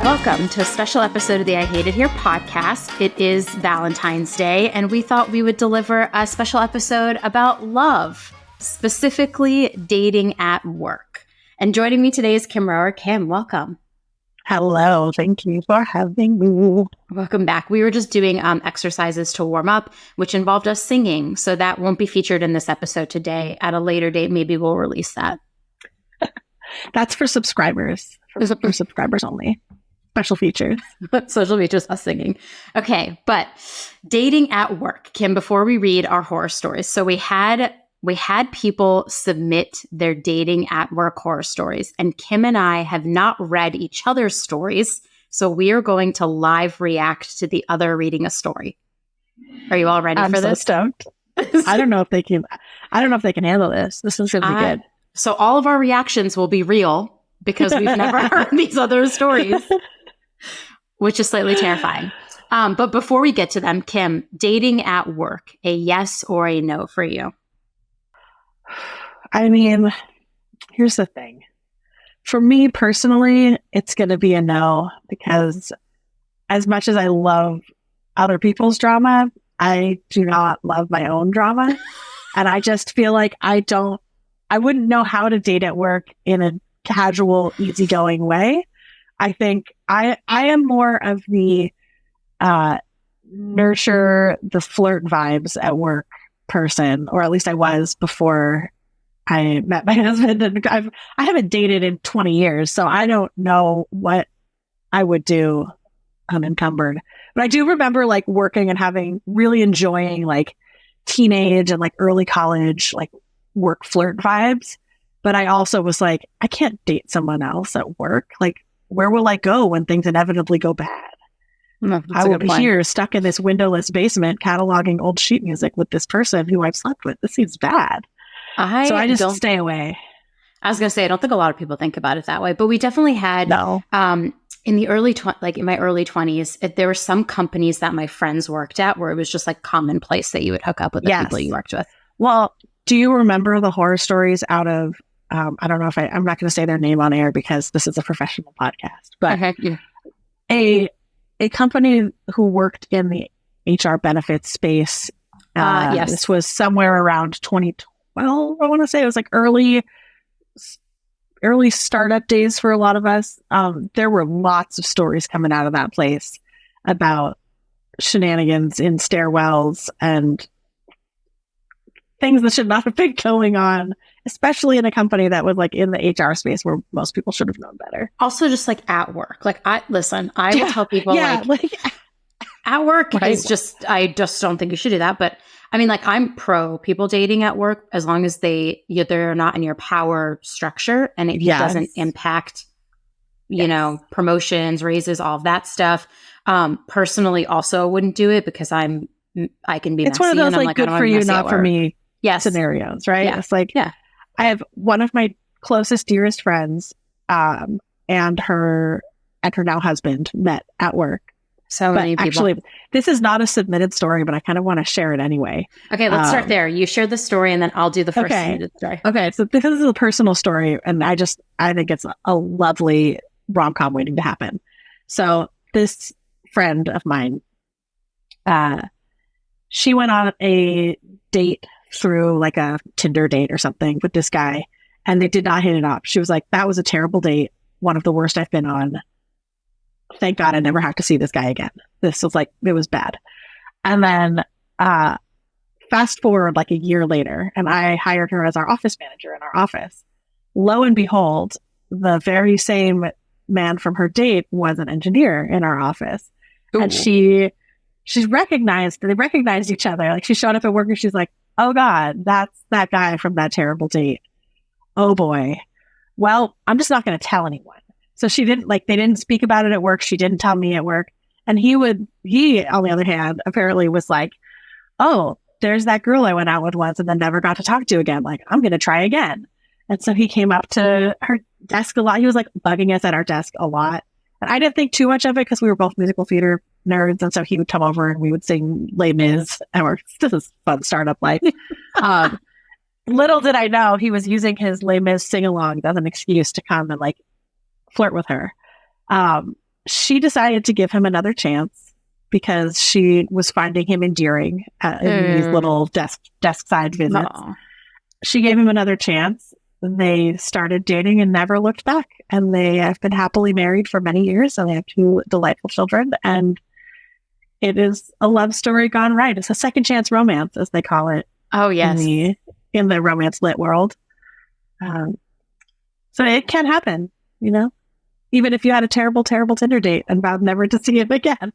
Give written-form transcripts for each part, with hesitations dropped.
Welcome to a special episode of the I Hate It Here podcast. It is Valentine's Day, and we thought we would deliver a special episode about love, specifically dating at work. And joining me today is Kim Rohrer. Kim, welcome. Hello. Thank you for having me. Welcome back. We were just doing exercises to warm up, which involved us singing. So that won't be featured in this episode today. At a later date, maybe we'll release that. That's for subscribers. For subscribers only. Special features. Social features, us singing. Okay, but dating at work. Kim, before we read our horror stories. So we had people submit their dating at work horror stories, and Kim and I have not read each other's stories, so we are going to live react to the other reading a story. Are you all ready for this? I'm so stoked. I don't know if they can handle this. This is going to be good. So all of our reactions will be real because we've never heard these other stories, which is slightly terrifying. But before we get to them, Kim, dating at work, a yes or a no for you? I mean, here's the thing. For me personally, it's going to be a no, because as much as I love other people's drama, I do not love my own drama. And I just feel like I wouldn't know how to date at work in a casual, easygoing way. I think I am more of the nurture the flirt vibes at work person, or at least I was before I met my husband. And I haven't dated in 20 years, so I don't know what I would do unencumbered. But I do remember like working and really enjoying like teenage and like early college like work flirt vibes. But I also was like, I can't date someone else at work. Like, where will I go when things inevitably go bad? I will be here stuck in this windowless basement cataloging old sheet music with this person who I've slept with. This seems bad. So I just stay away. I was going to say, I don't think a lot of people think about it that way, but we definitely had, in the early, in my early 20s, there were some companies that my friends worked at where it was just like commonplace that you would hook up with the people you worked with. Well, do you remember the horror stories out of, I don't know if I'm not going to say their name on air because this is a professional podcast, but a company who worked in the HR benefits space, this was somewhere around 2012, I want to say. It was like early startup days for a lot of us. There were lots of stories coming out of that place about shenanigans in stairwells and things that should not have been going on, especially in a company that was like in the HR space where most people should have known better. Also just like at work. Like I will tell people like at work is just, I just don't think you should do that. But I mean, like I'm pro people dating at work as long as they're not in your power structure and it doesn't impact, you know, promotions, raises, all of that stuff. Personally also wouldn't do it because I can be messy. It's one of those like good for you, not for me scenarios, right? Yeah. It's like, I have one of my closest, dearest friends, and her now husband met at work. So many people. Actually, this is not a submitted story, but I kind of want to share it anyway. Okay, let's start there. You share the story, and then I'll do the first submitted story. Okay, so this is a personal story, and I think it's a lovely rom-com waiting to happen. So this friend of mine, she went on a date through like a Tinder date or something with this guy, and they did not hit it off. She was like, that was a terrible date, one of the worst I've been on. Thank God I never have to see this guy again. This was like, it was bad. And then fast forward like a year later, and I hired her as our office manager in our office. Lo and behold, the very same man from her date was an engineer in our office. Ooh. And they recognized each other. Like she showed up at work and she's like, oh God, that's that guy from that terrible date. Oh boy. Well, I'm just not going to tell anyone. So they didn't speak about it at work. She didn't tell me at work. And he, on the other hand, apparently was like, oh, there's that girl I went out with once and then never got to talk to again. Like, I'm going to try again. And so he came up to her desk a lot. He was like bugging us at our desk a lot. And I didn't think too much of it because we were both musical theater nerds. And so he would come over and we would sing Les Mis. And this is fun startup life. Little did I know he was using his Les Mis sing-along as an excuse to come and like flirt with her. she decided to give him another chance because she was finding him endearing in these little desk side visits. Aww. She gave him another chance. They started dating and never looked back. And they have been happily married for many years. And they have 2 delightful children. And it is a love story gone right. It's a second chance romance, as they call it. Oh, yes. In the romance lit world. So it can happen, you know, even if you had a terrible, terrible Tinder date and vowed never to see it again.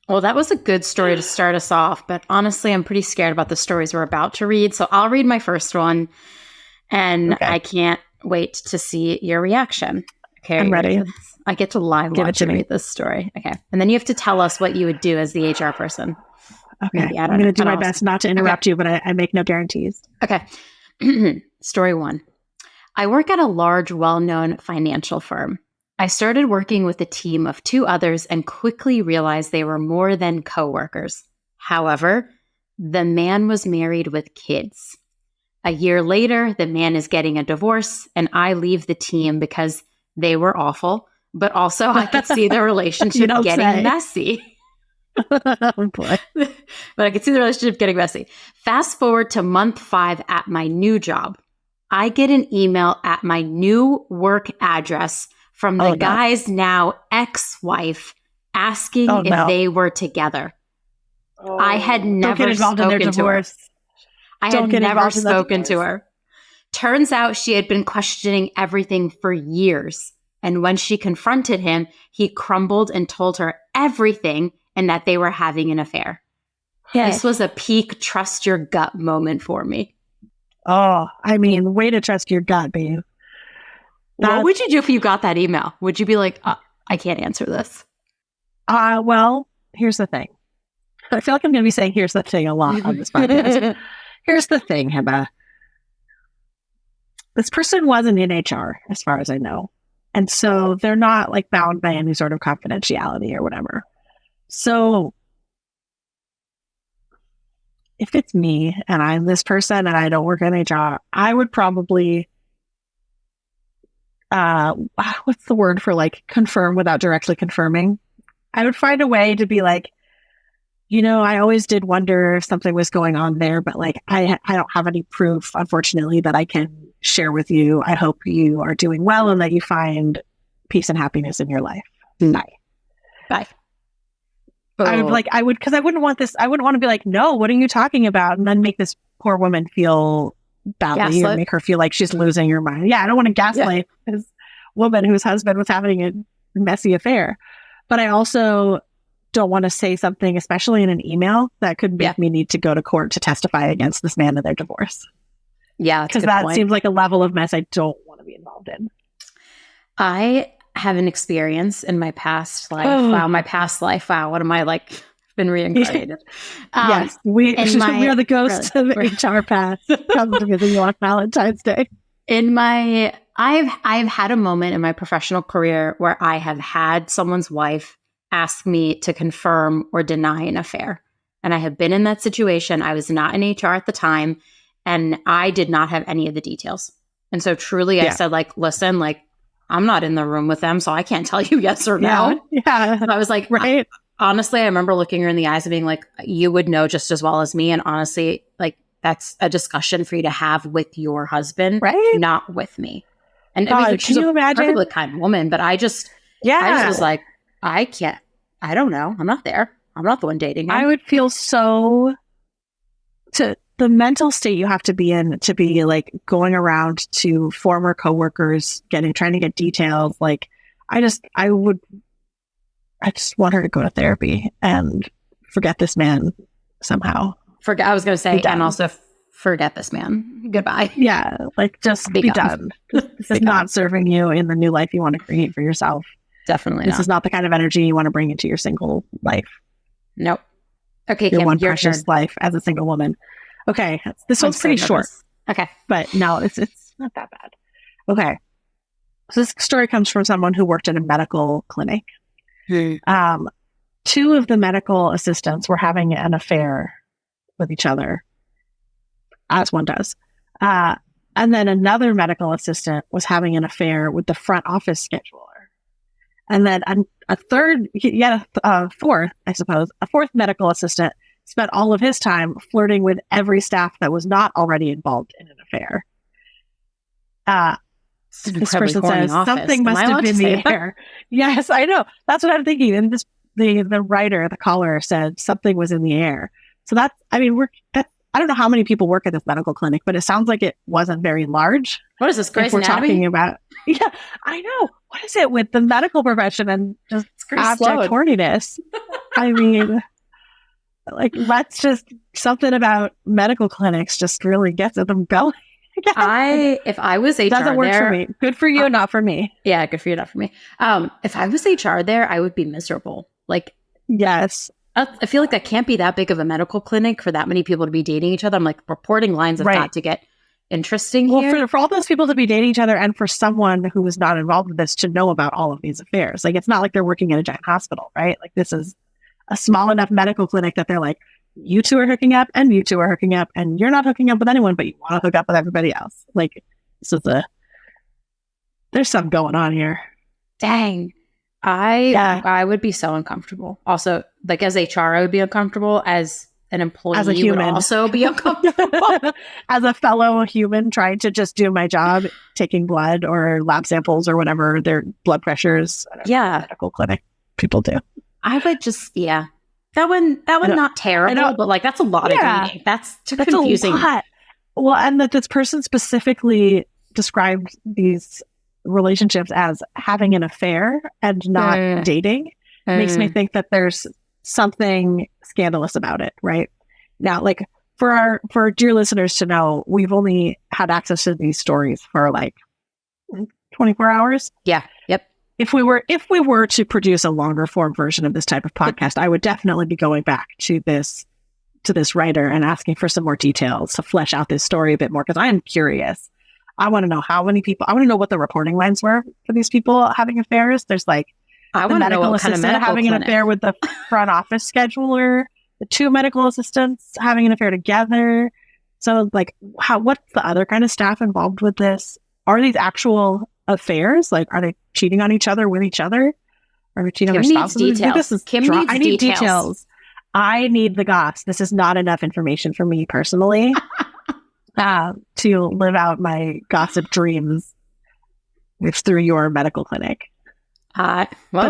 Well, that was a good story to start us off. But honestly, I'm pretty scared about the stories we're about to read. So I'll read my first one. And I can't wait to see your reaction. Okay, I'm ready. I get to live watch and read this story. Okay. And then you have to tell us what you would do as the HR person. Okay. Maybe, I'm going to do my best not to interrupt you, but I make no guarantees. Okay. Story 1. I work at a large, well-known financial firm. I started working with a team of 2 others and quickly realized they were more than coworkers. However, the man was married with kids. A year later, the man is getting a divorce, and I leave the team because they were awful, but also I could see the relationship getting messy. Oh, boy. But I could see the relationship getting messy. Fast forward to month 5 at my new job. I get an email at my new work address from the guy's now ex-wife asking if they were together. I had never spoken to her. I had never spoken to her. Turns out she had been questioning everything for years. And when she confronted him, he crumbled and told her everything and that they were having an affair. Yes. This was a peak trust your gut moment for me. Oh, I mean, way to trust your gut, babe. What would you do if you got that email? Would you be like, I can't answer this? Well, here's the thing. I feel like I'm going to be saying here's the thing a lot on this podcast. Here's the thing, Hebba. This person wasn't in HR, as far as I know. And so they're not like bound by any sort of confidentiality or whatever. So if it's me and I'm this person and I don't work in HR, I would probably, what's the word for like confirm without directly confirming? I would find a way to be like, you know, I always did wonder if something was going on there, but like, I don't have any proof, unfortunately, that I can share with you. I hope you are doing well and that you find peace and happiness in your life. Bye. Bye. Because I wouldn't want to be like, no, what are you talking about? And then make this poor woman feel badly or make her feel like she's losing her mind. Yeah, I don't want to gaslight this woman whose husband was having a messy affair. But I also don't want to say something, especially in an email, that could make me need to go to court to testify against this man and their divorce. Yeah, because that seems like a level of mess I don't want to be involved in. I have an experience in my past life. Wow, my past life. Wow, what am I like? Been reincarnated. Yes, we are the ghosts of HR past. Come to visit you on Valentine's Day. I've had a moment in my professional career where I have had someone's wife ask me to confirm or deny an affair. And I have been in that situation. I was not in HR at the time, and I did not have any of the details. And so truly I said, like, listen, like, I'm not in the room with them, so I can't tell you yes or no. Yeah. And I was like, right. Honestly, I remember looking her in the eyes and being like, you would know just as well as me. And honestly, like, that's a discussion for you to have with your husband, right? Not with me. And she's a perfectly kind woman, but I just was like, I can't. I don't know. I'm not there. I'm not the one dating him. I would feel the mental state you have to be in to be like going around to former coworkers, trying to get details. Like, I just want her to go to therapy and forget this man somehow. I was going to say, and also forget this man. Goodbye. Yeah. Like, just be done. This is not serving you in the new life you want to create for yourself. Definitely This is not the kind of energy you want to bring into your single life. Nope. Okay, your Kim, one precious life as a single woman. Okay, this one's pretty short. Okay. But no, it's not that bad. Okay. So this story comes from someone who worked in a medical clinic. 2 of the medical assistants were having an affair with each other, as one does. And then another medical assistant was having an affair with the front office scheduler. And then a third, fourth, I suppose, a fourth medical assistant spent all of his time flirting with every staff that was not already involved in an affair. This person says something must have been the air. Yes, I know. That's what I'm thinking. And the writer, the caller, said something was in the air. So that's, I mean, I don't know how many people work at this medical clinic, but it sounds like it wasn't very large. What is this, Grey's Anatomy? Talking about, yeah, I know. What is it with the medical profession and just abject horniness? I mean, like, let's just, something about medical clinics just really gets at them going. If I was HR doesn't work for me. Good for you, not for me. Yeah, good for you, not for me. If I was HR there, I would be miserable. Like, yes. I feel like that can't be that big of a medical clinic for that many people to be dating each other. I'm like, reporting lines have got to get interesting here. Well, for all those people to be dating each other and for someone who was not involved with this to know about all of these affairs. Like, it's not like they're working in a giant hospital, right? Like, this is a small enough medical clinic that they're like, you two are hooking up and you two are hooking up and you're not hooking up with anyone, but you want to hook up with everybody else. Like, there's something going on here. Dang. I would be so uncomfortable. Also, like, as HR, I would be uncomfortable. As an employee, as a human, would also be uncomfortable. As a fellow human trying to just do my job, taking blood or lab samples or whatever their blood pressures. Medical clinic people do. I would just, that one not terrible, but like, that's a lot of dating. That's confusing. A lot. Well, and that this person specifically described these relationships as having an affair and not dating makes me think that there's something scandalous about it, right? Now, like, for our dear listeners to know, we've only had access to these stories for like 24 hours. Yeah. Yep. If we were to produce a longer form version of this type of podcast, I would definitely be going back to this writer and asking for some more details to flesh out this story a bit more, because I am curious. I want to know how many people. I want to know what the reporting lines were for these people having affairs. There's like the medical assistant having an affair with the front office scheduler, the two medical assistants having an affair together. So, like, what's the other kind of staff involved with this? Are these actual affairs? Like, are they cheating on each other with each other? Are they cheating on their spouses? I need details. I need the goss. This is not enough information for me personally. To live out my gossip dreams through your medical clinic. But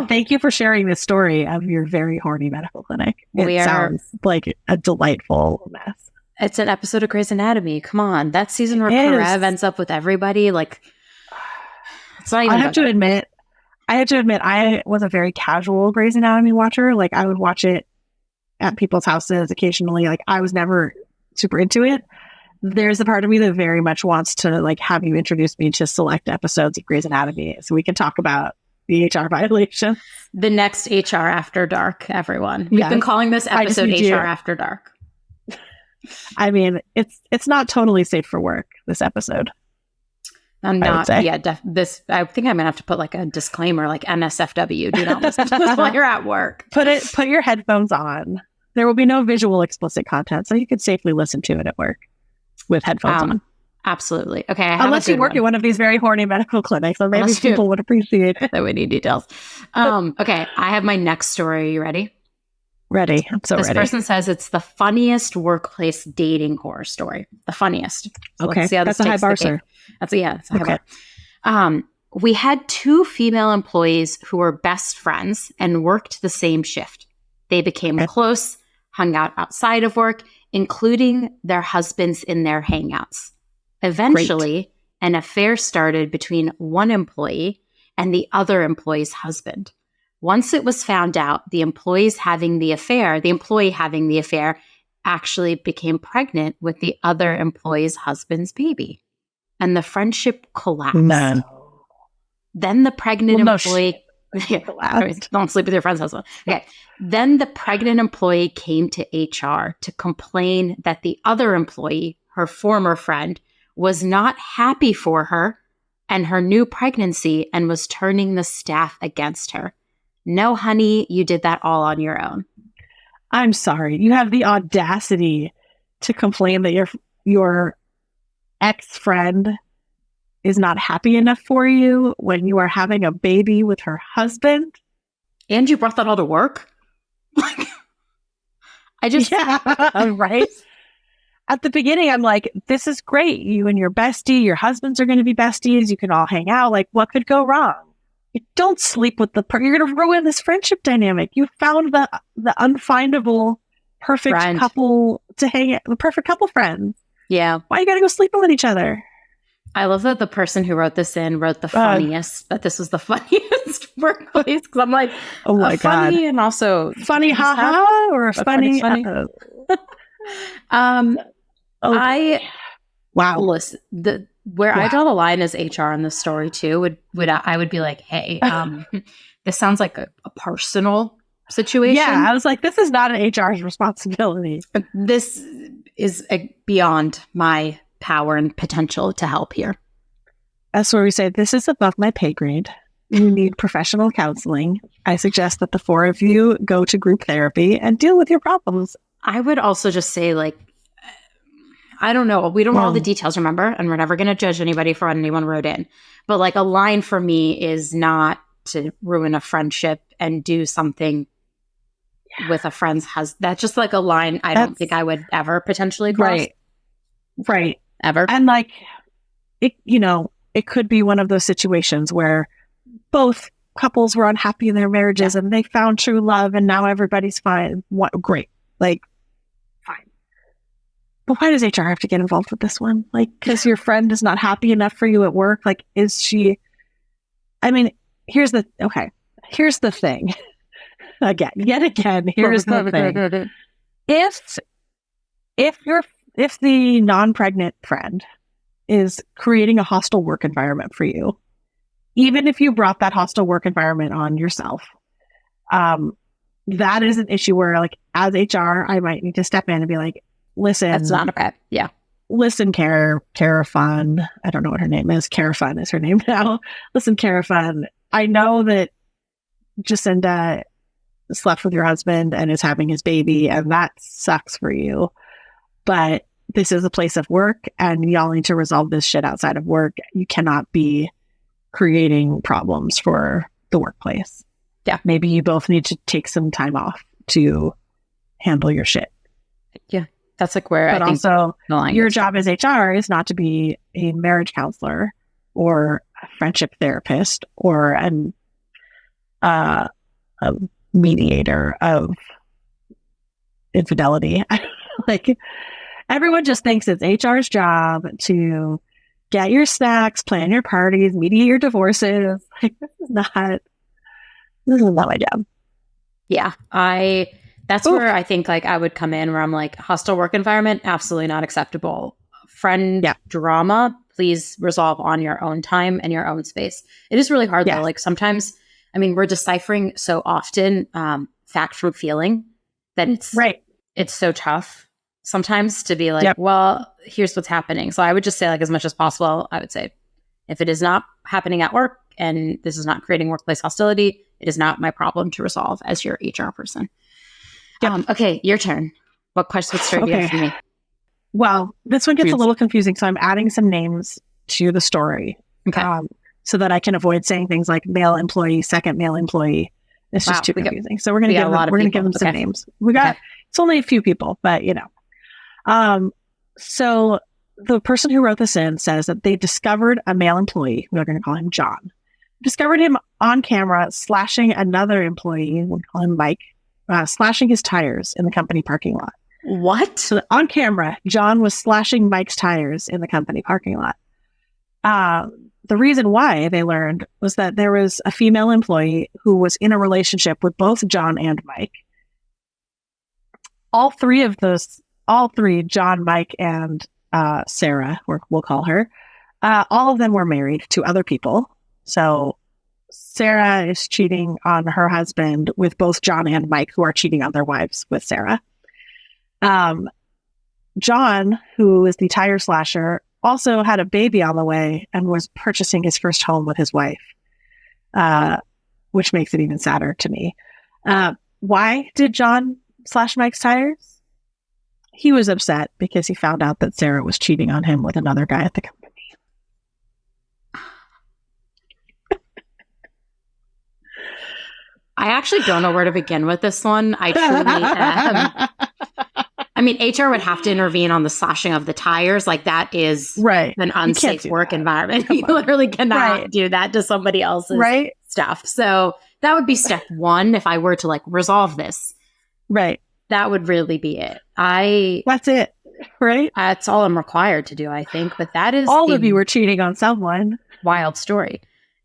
thank you for sharing this story of your very horny medical clinic. It sounds like a delightful mess. It's an episode of Grey's Anatomy. Come on. That season where Karev ends up with everybody, like, it's not even. I have to admit, I was a very casual Grey's Anatomy watcher. Like, I would watch it at people's houses occasionally. Like, I was never super into it. There's a part of me that very much wants to, like, have you introduce me to select episodes of Grey's Anatomy so we can talk about the HR violation. The next HR After Dark, everyone. We've been calling this episode HR After Dark. I mean, it's not totally safe for work, this episode. I'm not. Yeah, I think I'm gonna have to put like a disclaimer, like NSFW. Do not listen to this while you're at work. Put your headphones on. There will be no visual explicit content, so you can safely listen to it at work with headphones on. Absolutely. Okay. Unless you work at one of these very horny medical clinics, or maybe people would appreciate it. That we need details. Okay. I have my next story. Are you ready? Ready. I'm so ready. This person says it's the funniest workplace dating horror story. The funniest. So okay. Let's see how that's a high bar, sir. It's a high bar. We had two female employees who were best friends and worked the same shift. They became close, hung out outside of work, including their husbands in their hangouts. Eventually, an affair started between one employee and the other employee's husband. Once it was found out the employee having the affair actually became pregnant with the other employee's husband's baby. And the friendship collapsed. No. Then the pregnant employee... Don't sleep with your friend's husband. Okay. Then the pregnant employee came to HR to complain that the other employee, her former friend, was not happy for her and her new pregnancy and was turning the staff against her. No, honey, you did that all on your own. I'm sorry. You have the audacity to complain that your ex-friend is not happy enough for you when you are having a baby with her husband. And you brought that all to work? Right? At the beginning, I'm like, this is great. You and your bestie, your husbands are going to be besties. You can all hang out. Like, what could go wrong? You don't sleep with the you're going to ruin this friendship dynamic. You found the unfindable perfect couple to hang out, the perfect couple friends. Yeah. Why you got to go sleeping with each other? I love that the person who wrote this in wrote the funniest, that this was the funniest workplace. Because I'm like, oh my God. Funny and also funny, haha, or funny. Wow. Listen, where I draw the line as HR in this story too I would be like, hey, this sounds like a personal situation. Yeah, I was like, this is not an HR's responsibility. This is beyond my power and potential to help here. That's where we say, this is above my pay grade. You need professional counseling. I suggest that the four of you go to group therapy and deal with your problems. I would also just say, like, I don't know. We don't know all the details, remember? And we're never going to judge anybody for what anyone wrote in. But like, a line for me is not to ruin a friendship and do something with a friend's husband. That's just like a line I don't think I would ever potentially cross. Right. Ever. And like, it could be one of those situations where both couples were unhappy in their marriages and they found true love and now everybody's fine. What great. Like, fine. But why does HR have to get involved with this one? Like, because your friend is not happy enough for you at work. Like, is she? I mean, here's the thing. Yet again, here's the thing. If the non-pregnant friend is creating a hostile work environment for you, even if you brought that hostile work environment on yourself, that is an issue where, like, as HR, I might need to step in and be like, listen, that's not okay. Yeah. Listen, Carafun. I don't know what her name is. Carafun is her name now. Listen, Carafun. I know that Jacinda slept with your husband and is having his baby, and that sucks for you. But this is a place of work, and y'all need to resolve this shit outside of work. You cannot be creating problems for the workplace. Yeah. Maybe you both need to take some time off to handle your shit. Yeah. That's like where but I think also your job as HR is not to be a marriage counselor or a friendship therapist or a mediator of infidelity. Like, everyone just thinks it's HR's job to get your snacks, plan your parties, mediate your divorces. Like, this is not my job. Yeah. That's where I think, like, I would come in where I'm like, hostile work environment, absolutely not acceptable. Friend drama, please resolve on your own time and your own space. It is really hard though. Like, sometimes, I mean, we're deciphering so often fact from feeling that it's so tough sometimes to be like, well, here's what's happening. So I would just say, like, as much as possible, I would say, if it is not happening at work and this is not creating workplace hostility, it is not my problem to resolve as your HR person. Okay, your turn. What story do you have for me? Well, this one gets a little confusing, so I'm adding some names to the story. Okay. So that I can avoid saying things like male employee, second male employee. It's just too confusing. So we're going to give them some names. It's only a few people, but so the person who wrote this in says that they discovered a male employee. We're going to call him John. Discovered him on camera slashing another employee. We'll call him Mike. Slashing his tires in the company parking lot. What? So on camera, John was slashing Mike's tires in the company parking lot. The reason why, they learned, was that there was a female employee who was in a relationship with both John and Mike. All three, John, Mike, and Sarah, we'll call her, all of them were married to other people. So Sarah is cheating on her husband with both John and Mike, who are cheating on their wives with Sarah. John, who is the tire slasher, also had a baby on the way and was purchasing his first home with his wife, which makes it even sadder to me. Why did John slash Mike's tires? He was upset because he found out that Sarah was cheating on him with another guy at the company. I actually don't know where to begin with this one. I truly am. I mean, HR would have to intervene on the slashing of the tires. Like that is an unsafe work environment. You literally cannot do that to somebody else's stuff. So that would be step one if I were to like resolve this. Right. That would really be it. That's it. Right. That's all I'm required to do, I think. But that is all of you were cheating on someone. Wild story.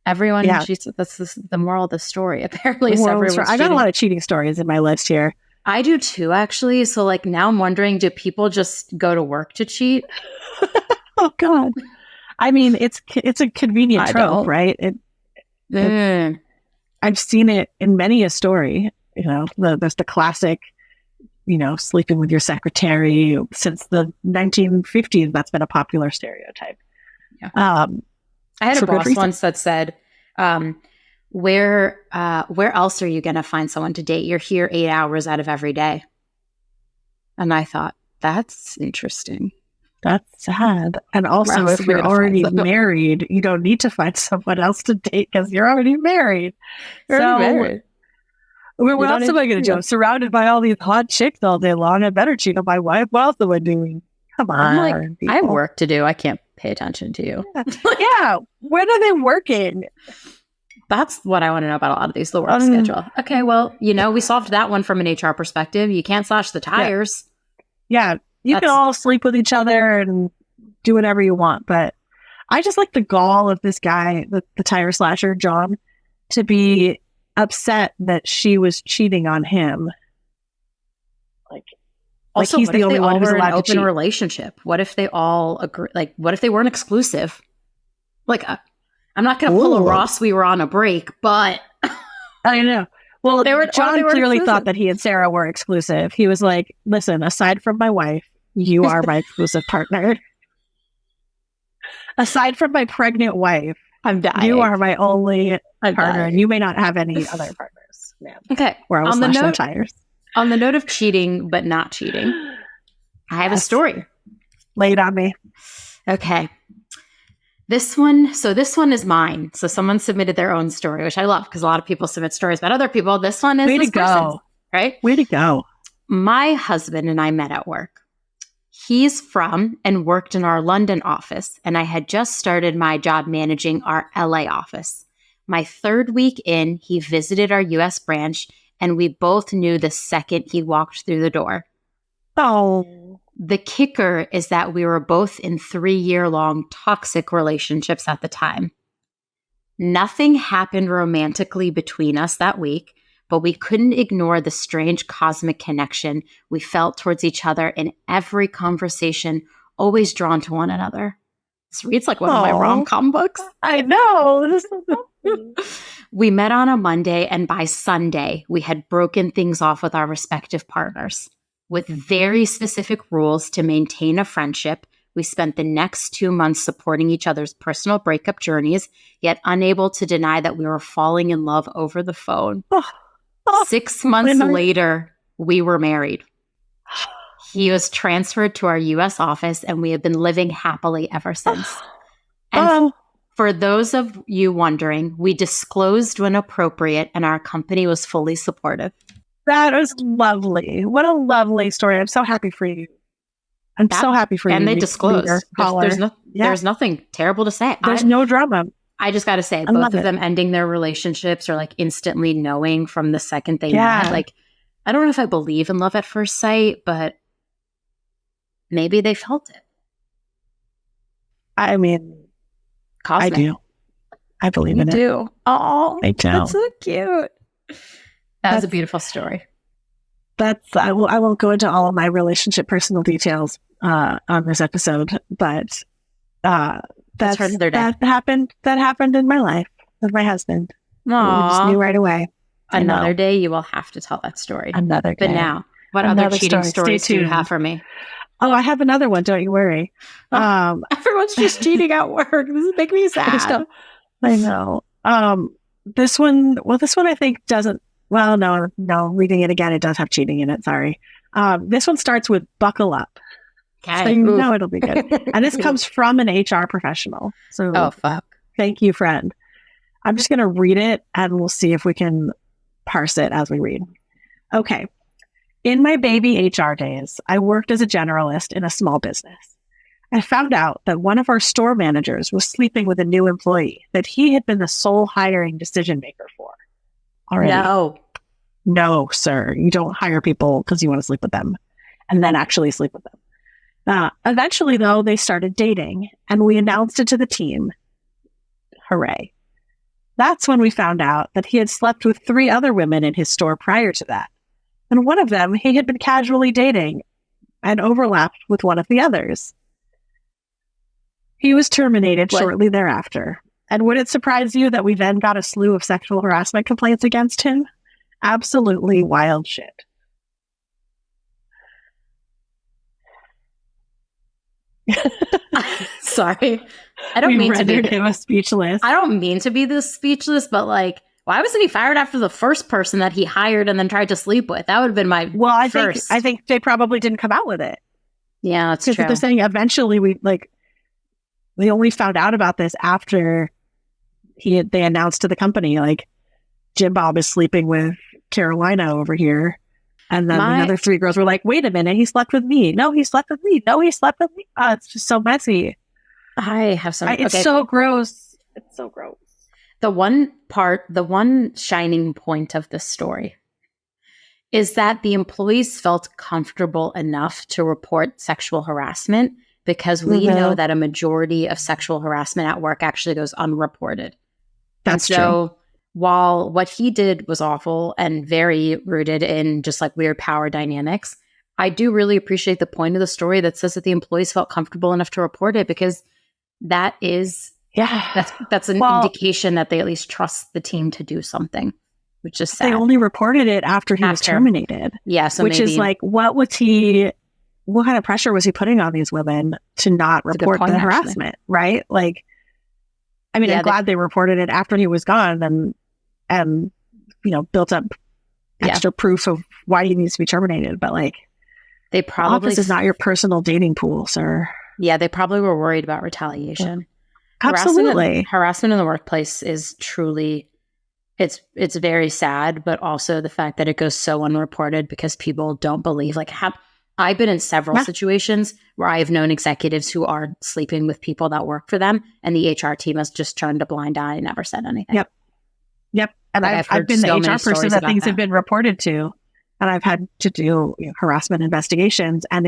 Everyone, that's the moral of the story. Apparently, I got a lot of cheating stories in my list here. I do too, actually. So, like, now I'm wondering, do people just go to work to cheat? Oh God! I mean, it's a convenient trope, right? I've seen it in many a story. You know, there's the classic, you know, sleeping with your secretary. Since the 1950s, that's been a popular stereotype. Yeah. I had a boss once that said, where else are you going to find someone to date? You're here 8 hours out of every day. And I thought, that's interesting. That's sad. And also, if you're already married, you don't need to find someone else to date because you're already married. Where else am I going to do? I'm surrounded by all these hot chicks all day long. I better cheat on my wife. What else am I doing? Come on. I have work to do. I can't pay attention to you. Yeah. When are they working? That's what I want to know about a lot of these, the work schedule. Okay, well, you know, we solved that one from an HR perspective. You can't slash the tires. Yeah. You can all sleep with each other and do whatever you want. But I just like the gall of this guy, the tire slasher, John, to be upset that she was cheating on him. Also, he's the only one who's allowed to cheat. Open relationship. What if they all agree? Like, what if they weren't exclusive? Like, I'm not going to pull a Ross. We were on a break, but I know. Well, John clearly thought that he and Sarah were exclusive. He was like, "Listen, aside from my wife, you are my exclusive partner. Aside from my pregnant wife, I'm dying. You are my only partner, and you may not have any other partners." Man. Okay. Where I was slashing tires. On the note of cheating, but not cheating, I have a story. Lay it on me. Okay. This one is mine. So someone submitted their own story, which I love because a lot of people submit stories about other people. This one is Way to go. Right? Way to go. My husband and I met at work. He's from and worked in our London office, and I had just started my job managing our LA office. My third week in, he visited our US branch, and we both knew the second he walked through the door. Oh. The kicker is that we were both in 3-year-long toxic relationships at the time. Nothing happened romantically between us that week, but we couldn't ignore the strange cosmic connection we felt towards each other in every conversation, always drawn to one another. This reads like one of my rom-com books. I know. We met on a Monday, and by Sunday, we had broken things off with our respective partners. With very specific rules to maintain a friendship, we spent the next 2 months supporting each other's personal breakup journeys, yet unable to deny that we were falling in love over the phone. 6 months later, we were married. He was transferred to our U.S. office, and we have been living happily ever since. And for those of you wondering, we disclosed when appropriate, and our company was fully supportive. That was lovely. What a lovely story. I'm so happy for you. I'm so happy for you. And they disclosed. There's nothing terrible to say. There's no drama. I just got to say, both of them ending their relationships or like instantly knowing from the second they met. Like, I don't know if I believe in love at first sight, but maybe they felt it. I mean, cosmic. I do. I believe in it. You do. Oh, I do. That's so cute. That was a beautiful story. I won't go into all of my relationship personal details on this episode, but that's for another day. That happened in my life with my husband. Aww. We just knew right away. Another day you will have to tell that story. Another day. But now, what other cheating stories do you have for me? Oh, I have another one. Don't you worry. Everyone's just cheating at work. This is making me sad. I know. This one I think doesn't. Well, no. Reading it again, it does have cheating in it. Sorry. This one starts with "buckle up." Okay. So you know it'll be good. And this comes from an HR professional. So, fuck. Thank you, friend. I'm just going to read it, and we'll see if we can parse it as we read. Okay. In my baby HR days, I worked as a generalist in a small business. I found out that one of our store managers was sleeping with a new employee that he had been the sole hiring decision maker for already. No, sir. You don't hire people because you want to sleep with them and then actually sleep with them. Eventually, though, they started dating and we announced it to the team. Hooray. That's when we found out that he had slept with 3 other women in his store prior to that. And one of them he had been casually dating and overlapped with one of the others. He was terminated shortly thereafter. And would it surprise you that we then got a slew of sexual harassment complaints against him? Absolutely wild shit. Sorry. I don't mean to be him speechless. I don't mean to be this speechless, but like, why wasn't he fired after the first person that he hired and then tried to sleep with? That would have been my first. I think they probably didn't come out with it. Yeah, that's true. Because they're saying eventually they only found out about this after they announced to the company, like, Jim Bob is sleeping with Carolina over here. And then the other 3 girls were like, wait a minute, he slept with me. No, he slept with me. No, he slept with me. Oh, it's just so messy. I have some. It's so gross. It's so gross. The one shining point of this story is that the employees felt comfortable enough to report sexual harassment because we know that a majority of sexual harassment at work actually goes unreported. That's true. While what he did was awful and very rooted in just like weird power dynamics, I do really appreciate the point of the story that says that the employees felt comfortable enough to report it because that is, that's an indication that they at least trust the team to do something, which is sad. They only reported it after he was terminated. Yeah. So which is like, what kind of pressure was he putting on these women to not report the harassment, right? Like, I mean, I'm glad they reported it after he was gone and built up extra proof of why he needs to be terminated. But like, they probably this is not your personal dating pool, sir. Yeah, they probably were worried about retaliation. Absolutely, harassment in the workplace is truly, it's very sad, but also the fact that it goes so unreported because people don't believe. Like, I've been in several situations where I've known executives who are sleeping with people that work for them, and the HR team has just turned a blind eye and never said anything. Yep. And I've been the HR person that things have been reported to, and I've had to do harassment investigations, and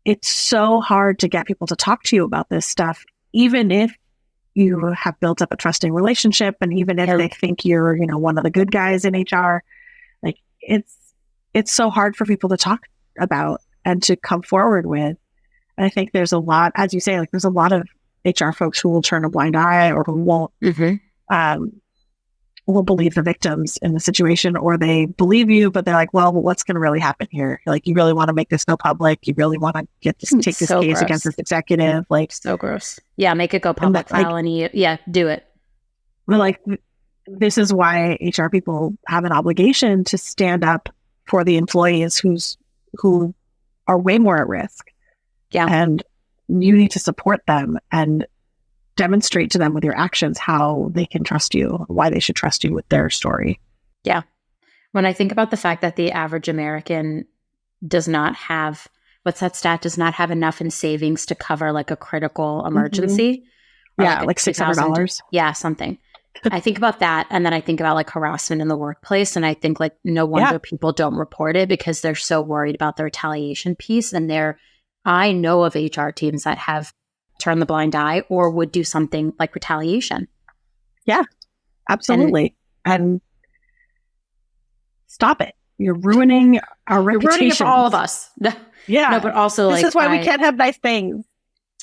it's so hard to get people to talk to you about this stuff, even if you have built up a trusting relationship, and even if they think you're one of the good guys in HR. Like, it's so hard for people to talk about and to come forward with. And I think there's a lot, as you say, like there's a lot of HR folks who will turn a blind eye or who won't will believe the victims in the situation, or they believe you, but they're like, well, what's going to really happen here? Like, you really want to make this go public? You really want to take this case against this executive? Like, so gross. Yeah, make it go public. Do it. But like, this is why HR people have an obligation to stand up for the employees who are way more at risk. Yeah, and you need to support them and demonstrate to them with your actions how they can trust you, why they should trust you with their story. Yeah. When I think about the fact that the average American does not have, what's that stat, does not have enough in savings to cover like a critical emergency. Yeah, like $600. Yeah, something. I think about that, and then I think about like harassment in the workplace, and I think like no wonder people don't report it because they're so worried about the retaliation piece. And I know of HR teams that have turned the blind eye or would do something like retaliation. Yeah, absolutely. And stop it. You're ruining our reputation. You're ruining it for all of us. Yeah. No, but also this is why we can't have nice things.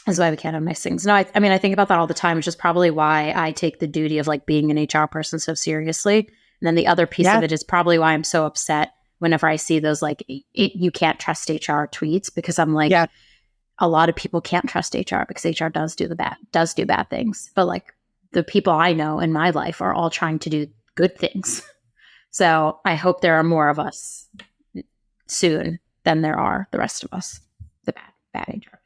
This is why we can't have nice things. No, I mean, I think about that all the time, which is probably why I take the duty of like being an HR person so seriously. And then the other piece of it is probably why I'm so upset whenever I see those like, you can't trust HR tweets, because I'm like, a lot of people can't trust HR because HR does do bad things. But like the people I know in my life are all trying to do good things. So I hope there are more of us soon than there are the rest of us, the bad HR.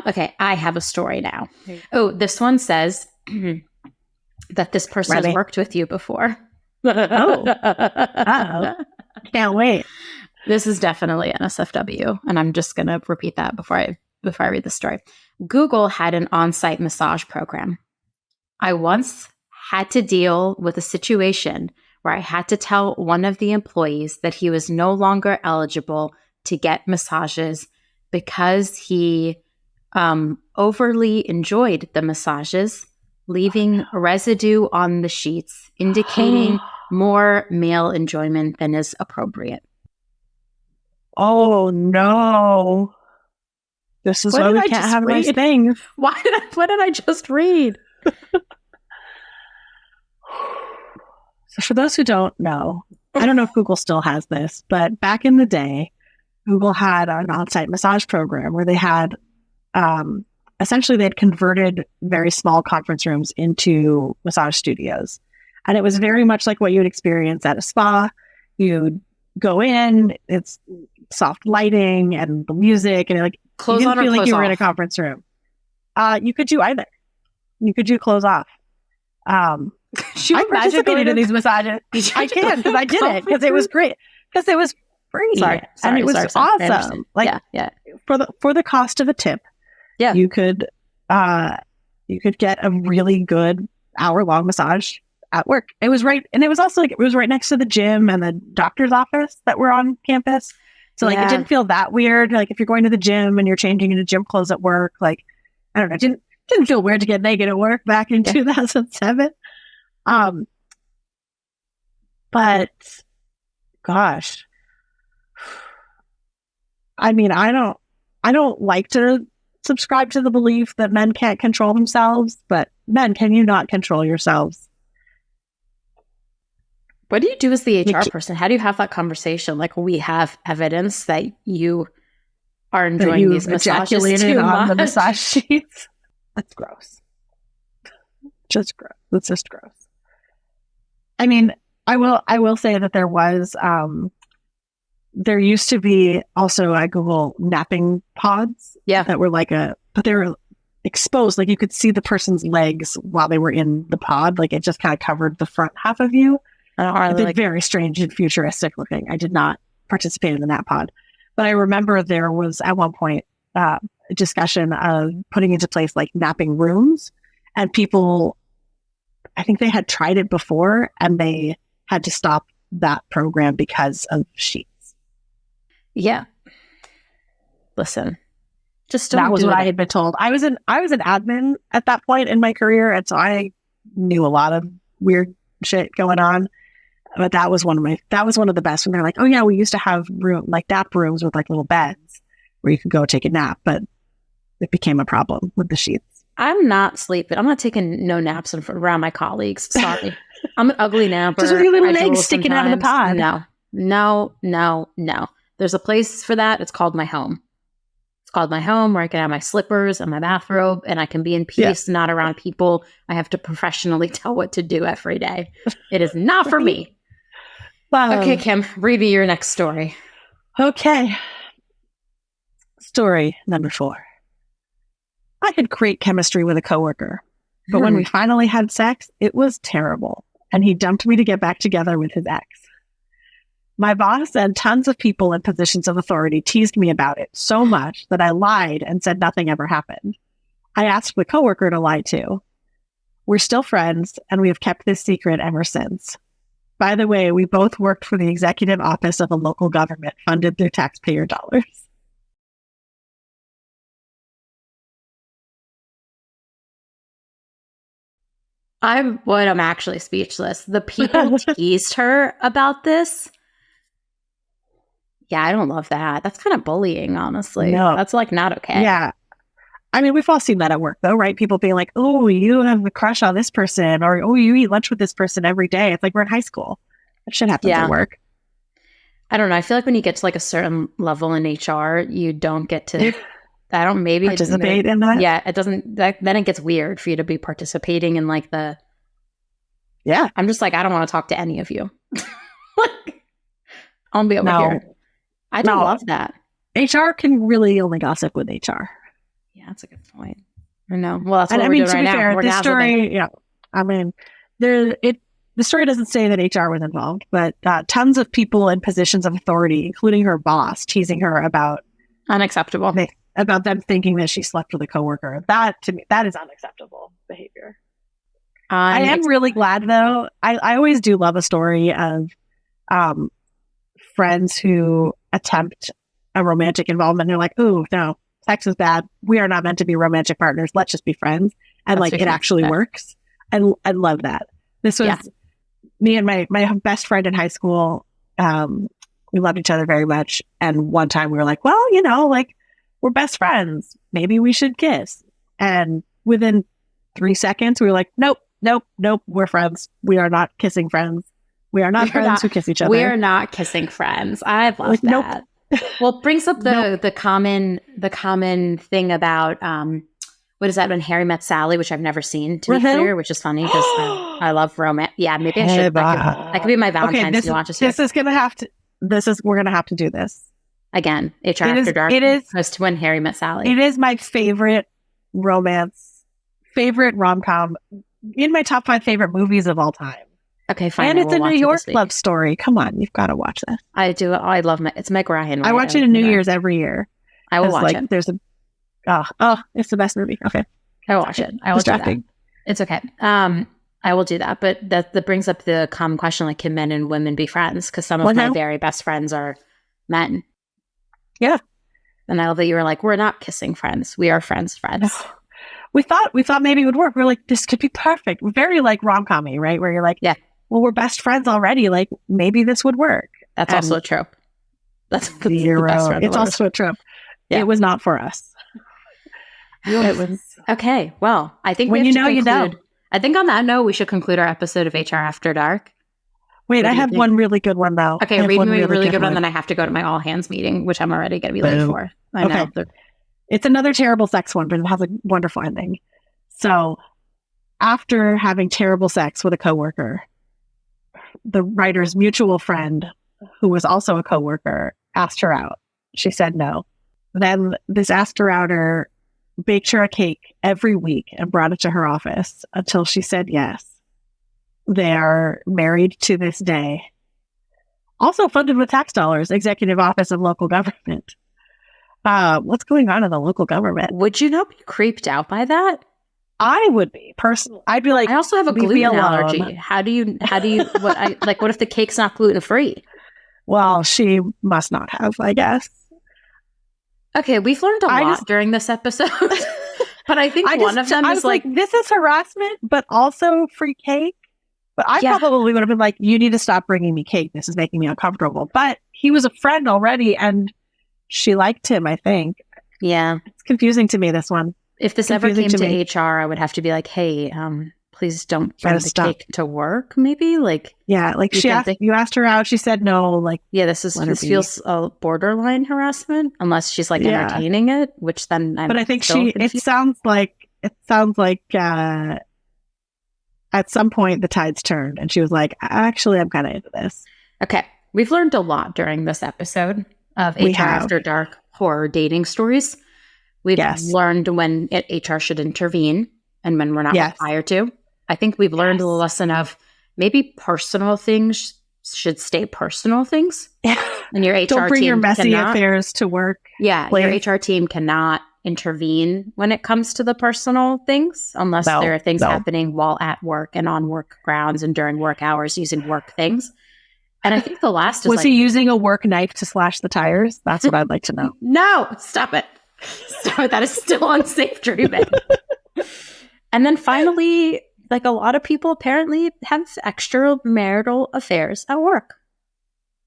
Okay, I have a story now. Oh, this one says that this person has worked with you before. Uh-oh. Can't wait. This is definitely NSFW, and I'm just going to repeat that before I read the story. Google had an on-site massage program. I once had to deal with a situation where I had to tell one of the employees that he was no longer eligible to get massages because he overly enjoyed the massages, leaving residue on the sheets, indicating more male enjoyment than is appropriate. Oh, no. This is why we can't have nice things. What did I just read? So for those who don't know, I don't know if Google still has this, but back in the day, Google had an on-site massage program where they had, essentially they had converted very small conference rooms into massage studios. And it was very much like what you would experience at a spa. You'd go in, it's soft lighting and the music, and like close you on didn't feel or like you were off? in a conference room. You could do either. You could do close off. I participated in these massages. I can because I did it because it was great. Because it was free and it was awesome. Like for the cost of a tip, you could get a really good hour-long massage at work. It was right, and it was also like it was right next to the gym and the doctor's office that were on campus. So like it didn't feel that weird. Like if you're going to the gym and you're changing into gym clothes at work, like I don't know, it didn't feel weird to get naked at work back in 2007. But gosh, I mean, I don't like to subscribe to the belief that men can't control themselves, but men, can you not control yourselves? What do you do as the HR person? How do you have that conversation? Like, we have evidence that you are enjoying these massages too much. On the massage sheets. That's gross. Just gross. That's just gross. I mean, I will say that there used to be also at Google napping pods. That were but they were exposed. Like you could see the person's legs while they were in the pod. Like it just kind of covered the front half of you. They're very strange and futuristic looking. I did not participate in the nap pod, but I remember there was at one point a discussion of putting into place like napping rooms, and people, I think they had tried it before and they had to stop that program because of sheets. Yeah. Listen, just that was what I had been told. I was an admin at that point in my career, and so I knew a lot of weird shit going on. But that was one of the best when they're like, oh yeah, we used to have nap rooms with like little beds where you could go take a nap, but it became a problem with the sheets. I'm not sleeping. I'm not taking no naps around my colleagues. Sorry. I'm an ugly napper. Just with your little legs sticking out of the pod. No. There's a place for that. It's called my home. It's called my home, where I can have my slippers and my bathrobe and I can be in peace, not around people I have to professionally tell what to do every day. It is not for me. Wow. Okay, Kim, read me your next story. Okay. Story number 4. I had great chemistry with a coworker, but when we finally had sex, it was terrible, and he dumped me to get back together with his ex. My boss and tons of people in positions of authority teased me about it so much that I lied and said nothing ever happened. I asked the coworker to lie too. We're still friends, and we have kept this secret ever since. By the way, we both worked for the executive office of a local government funded through taxpayer dollars. I'm actually speechless. The people teased her about this. Yeah, I don't love that. That's kind of bullying, honestly. No. That's like not okay. Yeah. I mean, we've all seen that at work, though, right? People being like, oh, you have a crush on this person, or oh, you eat lunch with this person every day. It's like we're in high school. That shit happens at work. I don't know. I feel like when you get to like a certain level in HR, you don't get to, I don't maybe participate in that. Yeah, it doesn't, then it gets weird for you to be participating in like the, I'm just like, I don't want to talk to any of you. Like, I'll be over here. I don't love that. HR can really only gossip with HR. Yeah, that's a good point. I know. Well, that's what we're doing right now. Fair, this story, I mean, this the story doesn't say that HR was involved, but tons of people in positions of authority, including her boss, teasing her about unacceptable. About them thinking that she slept with a coworker. That, to me, that is unacceptable behavior. I am really glad, though. I always do love a story of friends who attempt a romantic involvement. They're like, "Ooh, no, sex is bad. We are not meant to be romantic partners. Let's just be friends." And like, it actually works. And I love that. This was me and my best friend in high school. We loved each other very much. And one time we were like, well, you know, like, we're best friends. Maybe we should kiss. And within 3 seconds, we were like, nope. We're friends. We are not kissing friends. We are not friends who kiss each other. We are not kissing friends. I've loved that. Nope. Well, it brings up the common thing about what is that, When Harry Met Sally, which I've never seen, to be clear, which is funny because I love romance. Yeah, maybe I should. That could be my Valentine's to watch this year. We're gonna have to do this again. HR After Dark. It is as to When Harry Met Sally. It is my favorite rom-com, in my top 5 favorite movies of all time. Okay, fine. And it's a New York love story. Come on, you've got to watch this. I do. I love it's Meg Ryan. I watch it in New Year's every year. I will watch it. There's it's the best movie. Okay, I will watch it. I will do that. It's okay. I will do that. But that brings up the common question: like, can men and women be friends? Because some of my very best friends are men. Yeah, and I love that you were like, we're not kissing friends. We are friends. We thought maybe it would work. We're like, this could be perfect. Very like rom-com-y, right? Where you're like, yeah, well, we're best friends already. Like, maybe this would work. That's also a trope. That's it's also a trope. Yeah. It was not for us. It was okay. Well, I think when you know. I think on that note, we should conclude our episode of HR After Dark. Wait, I have one really good one though. Okay, read me a really good one. Then I have to go to my all hands meeting, which I'm already going to be late for. I know. It's another terrible sex one, but it has a wonderful ending. So, after having terrible sex with a coworker, the writer's mutual friend, who was also a coworker, asked her out. She said no. Then this asked her outer baked her a cake every week and brought it to her office until she said yes. They are married to this day. Also funded with tax dollars, Executive Office of Local Government. What's going on in the local government? Would you not be creeped out by that? I would be personally. I'd be like, I also have a gluten allergy. How do you, what if the cake's not gluten free? Well, she must not have, I guess. Okay, we've learned a lot during this episode. But I think one of them is like, this is harassment, but also free cake. But I probably would have been like, you need to stop bringing me cake. This is making me uncomfortable. But he was a friend already, and she liked him, I think. Yeah. It's confusing to me, this one. If this ever came to HR, I would have to be like, hey, please don't bring the cake to work, maybe? Like, yeah, like you asked her out, she said no. Like, yeah, this feels borderline harassment, unless she's like entertaining it, which then But I think it sounds like at some point the tides turned and she was like, actually, I'm kind of into this. Okay. We've learned a lot during this episode of HR After Dark horror dating stories. We've learned when HR should intervene and when we're not required to. I think we've learned the lesson of maybe personal things should stay personal things. Yeah. And your HR Don't bring your messy affairs to work. Yeah. Please. Your HR team cannot intervene when it comes to the personal things unless there are things happening while at work and on work grounds and during work hours using work things. And I think the last is was he using a work knife to slash the tires? That's what I'd like to know. No, stop it. Stop it. That is still unsafe dreaming. And then finally, like, a lot of people apparently have extramarital affairs at work.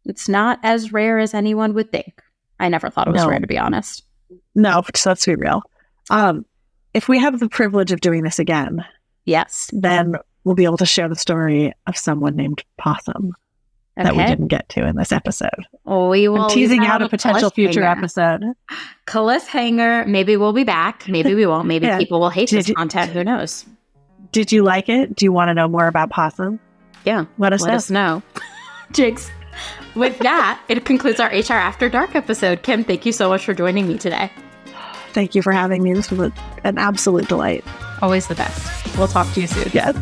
It's not as rare as anyone would think. I never thought it was rare, to be honest. No, so let's be real. If we have the privilege of doing this again, then we'll be able to share the story of someone named Possum that we didn't get to in this episode. We will. I'm teasing out a potential future episode. Cliffhanger. Maybe we'll be back. Maybe we won't. Maybe people will hate this content. Who knows? Did you like it? Do you want to know more about Possum? Yeah. Let us know. Jigs. With that, it concludes our HR After Dark episode. Kim, thank you so much for joining me today. Thank you for having me. This was an absolute delight. Always the best. We'll talk to you soon. Yes.